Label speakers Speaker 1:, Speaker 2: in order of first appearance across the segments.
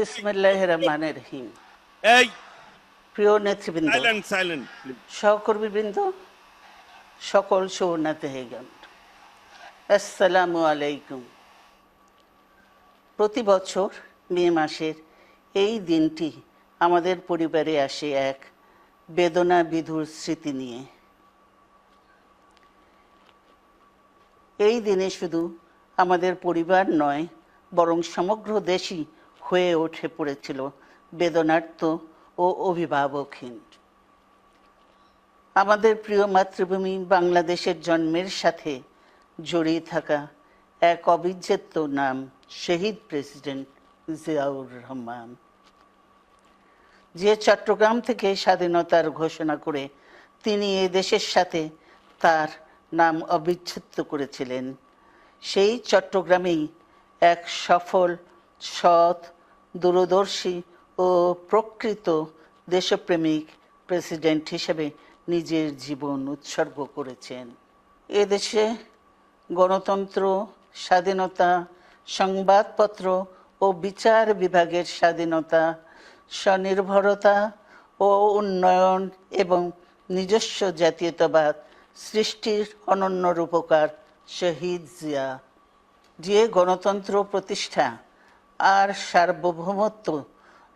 Speaker 1: বিসমিল্লাহির রহমানির রহিম।
Speaker 2: এই
Speaker 1: প্রিয় নেতৃবৃন্দ,
Speaker 2: সাইলেন্ট প্লিজ।
Speaker 1: সহকর্মীবৃন্দ, সকল শরণার্থীগণ, আসসালামু আলাইকুম। প্রতি বছর মে মাসের এই দিনটি আমাদের পরিবারে আসে এক বেদনা বিধুর স্মৃতি নিয়ে। এই দিনে শুধু আমাদের পরিবার নয়, বরং সমগ্র দেশই হয়ে উঠে পড়েছিল বেদনার্ত ও অভিভাবকহীন। আমাদের প্রিয় মাতৃভূমি বাংলাদেশের জন্মের সাথে জড়িয়ে থাকা এক অবিচ্ছেদ্য নাম শহীদ প্রেসিডেন্ট জিয়াউর রহমান, যে চট্টগ্রাম থেকে স্বাধীনতার ঘোষণা করে তিনি এ দেশের সাথে তার নাম অবিচ্ছেদ্য করেছিলেন। সেই চট্টগ্রামেই এক সফল, সৎ, দূরদর্শী ও প্রকৃত দেশপ্রেমিক প্রেসিডেন্ট হিসেবে নিজের জীবন উৎসর্গ করেছেন। এদেশে গণতন্ত্র, স্বাধীনতা, সংবাদপত্র ও বিচার বিভাগের স্বাধীনতা, স্বনির্ভরতা ও উন্নয়ন এবং নিজস্ব জাতীয়তাবাদ সৃষ্টির অনন্য রূপকার শহীদ জিয়া, যে গণতন্ত্র প্রতিষ্ঠা আর সার্বভৌমত্ব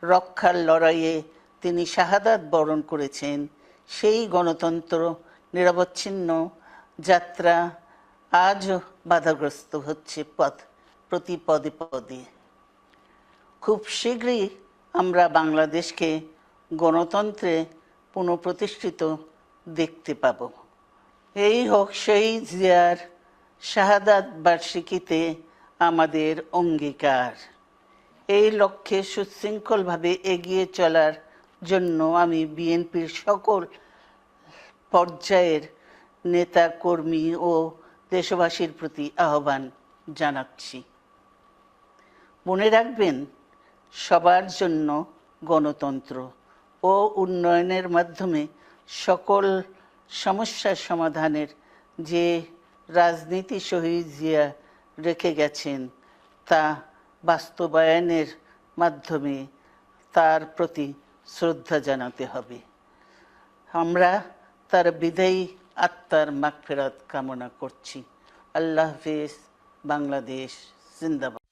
Speaker 1: রক্ষার লড়াইয়ে তিনি শাহাদাত বরণ করেছেন, সেই গণতন্ত্র নিরবচ্ছিন্ন যাত্রা আজও বাধাগ্রস্ত হচ্ছে প্রতি পদে পদে। খুব শীঘ্রই আমরা বাংলাদেশকে গণতন্ত্রে পুনঃপ্রতিষ্ঠিত দেখতে পাব। এই হোক শহীদ জিয়ার শাহাদাত বার্ষিকীতে আমাদের অঙ্গীকার। এই লক্ষ্যে সুশৃঙ্খলভাবে এগিয়ে চলার জন্য আমি বিএনপির সকল পর্যায়ের নেতা কর্মী ও দেশবাসীর প্রতি আহ্বান জানাচ্ছি। মনে রাখবেন, সবার জন্য গণতন্ত্র ও উন্নয়নের মাধ্যমে সকল সমস্যার সমাধানের যে রাজনীতি শহীদ জিয়া রেখে গেছেন, তা বাস্তবায়নের মাধ্যমে তার প্রতি শ্রদ্ধা জানাতে হবে। আমরা তার বিদায়ী আত্মার মাগফিরাত কামনা করছি। আল্লাহ হাফেজ। বাংলাদেশ জিন্দাবাদ।